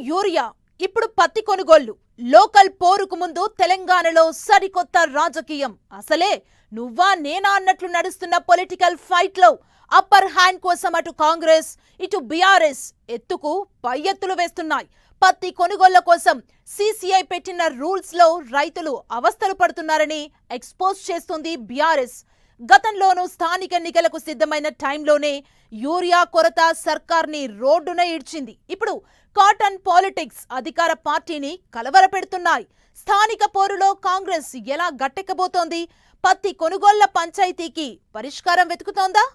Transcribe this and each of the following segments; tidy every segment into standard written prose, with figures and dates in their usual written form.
Urea, ఇప్పుడు పత్తి కొనుగోళ్లు. లోకల్ పోరుకు ముందు తెలంగాణలో సరికొత్త రాజకీయం. అసలే నువ్వా నేనా అన్నట్లు నడుస్తున్న పొలిటికల్ ఫైట్ లో అప్పర్ హ్యాండ్ కోసం అటు కాంగ్రెస్ ఇటు బీఆర్ఎస్ ఎత్తుకు పై ఎత్తులు వేస్తున్నాయి. పత్తి కొనుగోళ్ల కోసం సీసీఐ పెట్టిన రూల్స్ లో రైతులు అవస్థలు పడుతున్నారని ఎక్స్పోజ్ చేస్తుంది బీఆర్ఎస్. గతంలోనూ స్థానిక ఎన్నికలకు సిద్ధమైన టైంలోనే యూరియా కొరత సర్కార్ని రోడ్డున ఈడ్చింది. ఇప్పుడు కాటన్ పాలిటిక్స్ అధికార పార్టీని కలవరపెడుతున్నాయి. స్థానిక పోరులో కాంగ్రెస్ ఎలా గట్టెక్కబోతోంది? పత్తి కొనుగోళ్ల పంచాయతీకి పరిష్కారం వెతుకుతోందా?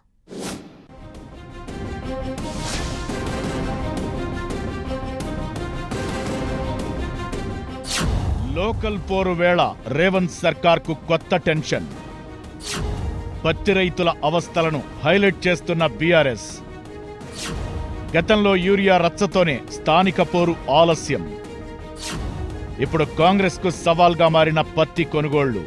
లోకల్ పోరు వేళ రేవంత్ సర్కార్కు కొత్త టెన్షన్. పత్తి రైతుల అవస్థలను హైలైట్ చేస్తున్న బీఆర్ఎస్. గతంలో యూరియా రచ్చతోనే స్థానిక పోరు ఆలస్యం. ఇప్పుడు కాంగ్రెస్కు సవాల్గా మారిన పత్తి కొనుగోళ్లు.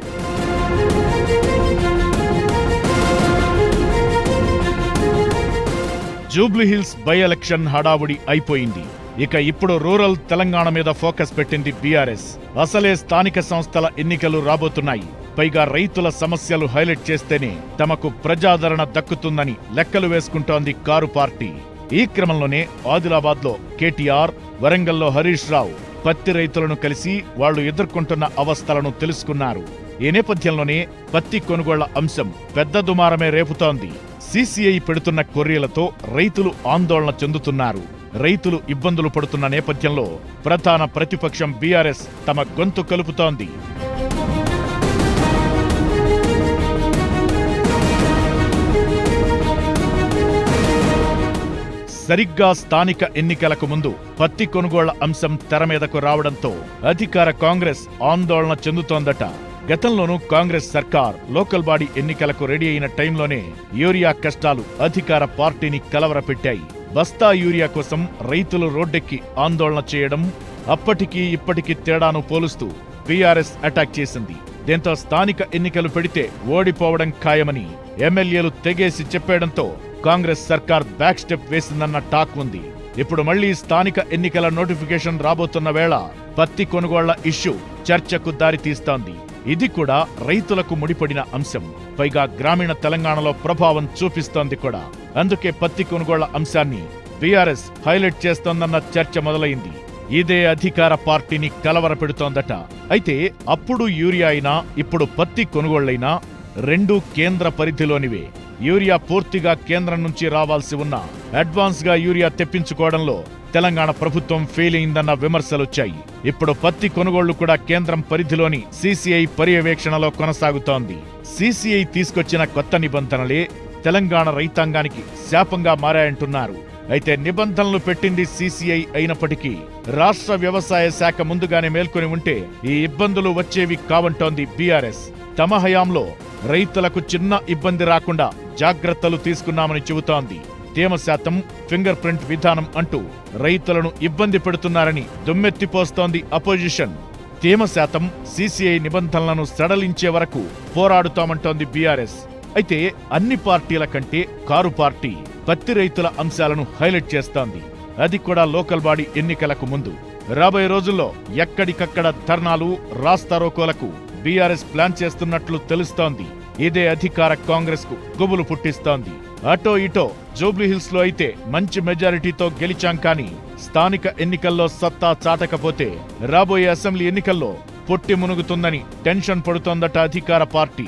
జూబ్లీహిల్స్ బై ఎలక్షన్ హడావుడి అయిపోయింది. ఇక ఇప్పుడు రూరల్ తెలంగాణ మీద ఫోకస్ పెట్టింది బీఆర్ఎస్. అసలే స్థానిక సంస్థల ఎన్నికలు రాబోతున్నాయి. పైగా రైతుల సమస్యలు హైలైట్ చేస్తేనే తమకు ప్రజాదరణ దక్కుతుందని లెక్కలు వేసుకుంటోంది కారు పార్టీ. ఈ క్రమంలోనే ఆదిలాబాద్లో కేటీఆర్, వరంగల్లో హరీష్ రావు పత్తి రైతులను కలిసి వాళ్లు ఎదుర్కొంటున్న అవస్థలను తెలుసుకున్నారు. ఈ నేపథ్యంలోనే పత్తి కొనుగోళ్ల అంశం పెద్ద దుమారమే రేపుతోంది. సీసీఐ పెడుతున్న కొర్రీలతో రైతులు ఆందోళన చెందుతున్నారు. రైతులు ఇబ్బందులు పడుతున్న నేపథ్యంలో ప్రధాన ప్రతిపక్షం బీఆర్ఎస్ తమ గొంతు కలుపుతోంది. సరిగ్గా స్థానిక ఎన్నికలకు ముందు పత్తి కొనుగోళ్ల అంశం తెర మీదకు రావడంతో అధికార కాంగ్రెస్ ఆందోళన చెందుతోందట. గతంలోనూ కాంగ్రెస్ సర్కార్ లోకల్ బాడీ ఎన్నికలకు రెడీ అయిన టైంలోనే యూరియా కష్టాలు అధికార పార్టీని కలవరపెట్టాయి. బస్తా యూరియా కోసం రైతులు రోడ్డెక్కి ఆందోళన చేయడం, అప్పటికీ ఇప్పటికీ తేడాను పోలుస్తూ బీఆర్ఎస్ అటాక్ చేసింది. దీంతో స్థానిక ఎన్నికలు పెడితే ఓడిపోవడం ఖాయమని ఎమ్మెల్యేలు తెగేసి చెప్పేయడంతో కాంగ్రెస్ సర్కార్ బ్యాక్ స్టెప్ వేసిందన్న టాక్ ఉంది. ఇప్పుడు మళ్లీ స్థానిక ఎన్నికల నోటిఫికేషన్ రాబోతున్న వేళ పత్తి కొనుగోళ్ల ఇష్యూ చర్చకు దారితీస్తోంది. ఇది కూడా రైతులకు ముడిపడిన అంశం. పైగా గ్రామీణ తెలంగాణలో ప్రభావం చూపిస్తోంది కూడా. అందుకే పత్తి కొనుగోళ్ల అంశాన్ని బీఆర్ఎస్ హైలైట్ చేస్తోందన్న చర్చ మొదలైంది. ఇదే అధికార పార్టీని కలవరపెడుతోందట. అయితే అప్పుడు యూరియా అయినా ఇప్పుడు పత్తి కొనుగోళ్లైనా రెండూ కేంద్ర పరిధిలోనివే. యూరియా పూర్తిగా కేంద్రం నుంచి రావాల్సి ఉన్నా అడ్వాన్స్ గా యూరియా తెప్పించుకోవడంలో తెలంగాణ ప్రభుత్వం ఫెయిల్ అయిందన్న విమర్శలొచ్చాయి. ఇప్పుడు పత్తి కొనుగోళ్లు కూడా కేంద్రం పరిధిలోని సీసీఐ పర్యవేక్షణలో కొనసాగుతోంది. సీసీఐ తీసుకొచ్చిన కొత్త నిబంధనలే తెలంగాణ రైతాంగానికి శాపంగా మారాయంటున్నారు. అయితే నిబంధనలు పెట్టింది సీసీఐ అయినప్పటికీ రాష్ట్ర వ్యవసాయ శాఖ ముందుగానే మేల్కొని ఉంటే ఈ ఇబ్బందులు వచ్చేవి కావంటోంది బీఆర్ఎస్. తమ హయాంలో రైతులకు చిన్న ఇబ్బంది రాకుండా జాగ్రత్తలు తీసుకున్నామని చెబుతోంది. తేమ శాతం, ఫింగర్ ప్రింట్ విధానం అంటూ రైతులను ఇబ్బంది పెడుతున్నారని దుమ్మెత్తిపోస్తోంది అపోజిషన్. తేమ శాతం, సీసీఐ నిబంధనలను సడలించే వరకు పోరాడుతామంటోంది బీఆర్ఎస్. అయితే అన్ని పార్టీల కంటే కారు పార్టీ పత్తి రైతుల అంశాలను హైలైట్ చేస్తోంది. అది కూడా లోకల్ బాడీ ఎన్నికలకు ముందు. రాబోయే రోజుల్లో ఎక్కడికక్కడ ధర్నాలు, రాస్తారోకోలకు బీఆర్ఎస్ ప్లాన్ చేస్తున్నట్లు తెలుస్తోంది. ఇదే అధికార కాంగ్రెస్ కు గుబులు పుట్టిస్తోంది. అటో ఇటో జూబ్లీహిల్స్ లో అయితే మంచి మెజారిటీతో గెలిచాం, కానీ స్థానిక ఎన్నికల్లో సత్తా చాటకపోతే రాబోయే అసెంబ్లీ ఎన్నికల్లో పొట్టి మునుగుతుందని టెన్షన్ పడుతోందట అధికార పార్టీ.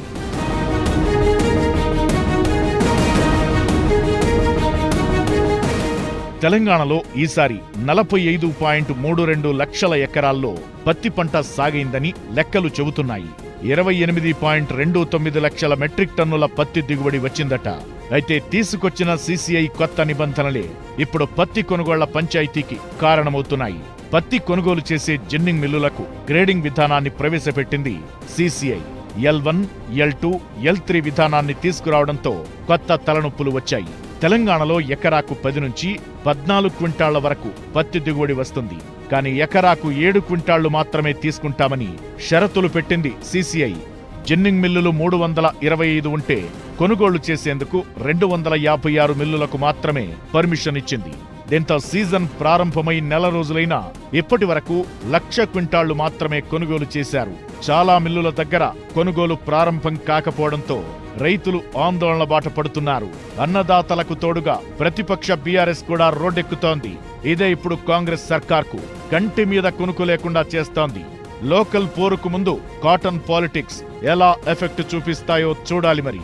తెలంగాణలో ఈసారి 45.32 లక్షల ఎకరాల్లో పత్తి పంట సాగైందని లెక్కలు చెబుతున్నాయి. 28.29 లక్షల మెట్రిక్ టన్నుల పత్తి దిగుబడి వచ్చిందట. అయితే తీసుకొచ్చిన సీసీఐ కొత్త నిబంధనలే ఇప్పుడు పత్తి కొనుగోళ్ల పంచాయతీకి కారణమవుతున్నాయి. పత్తి కొనుగోలు చేసే జిన్నింగ్ మిల్లులకు గ్రేడింగ్ విధానాన్ని ప్రవేశపెట్టింది సీసీఐ. L1, L2, L3 విధానాన్ని తీసుకురావడంతో కొత్త తలనొప్పులు వచ్చాయి. తెలంగాణలో ఎకరాకు 10 నుంచి 14 క్వింటాళ్ల వరకు పత్తి దిగుబడి వస్తుంది. కానీ ఎకరాకు 7 క్వింటాళ్లు మాత్రమే తీసుకుంటామని షరతులు పెట్టింది సీసీఐ. జిన్నింగ్ మిల్లులు 325 ఉంటే కొనుగోళ్లు చేసేందుకు 256 మిల్లులకు మాత్రమే పర్మిషన్ ఇచ్చింది. దీంతో సీజన్ ప్రారంభమై నెల రోజులైనా ఇప్పటి వరకు 1,00,000 క్వింటాళ్లు మాత్రమే కొనుగోలు చేశారు. చాలా మిల్లుల దగ్గర కొనుగోలు ప్రారంభం కాకపోవడంతో రైతులు ఆందోళన బాట పడుతున్నారు. అన్నదాతలకు తోడుగా ప్రతిపక్ష బీఆర్ఎస్ కూడా రోడ్డెక్కుతోంది. ఇదే ఇప్పుడు కాంగ్రెస్ సర్కార్కు కంటి మీద కునుకు లేకుండా చేస్తోంది. లోకల్ పోరుకు ముందు కాటన్ పాలిటిక్స్ ఎలా ఎఫెక్ట్ చూపిస్తాయో చూడాలి మరి.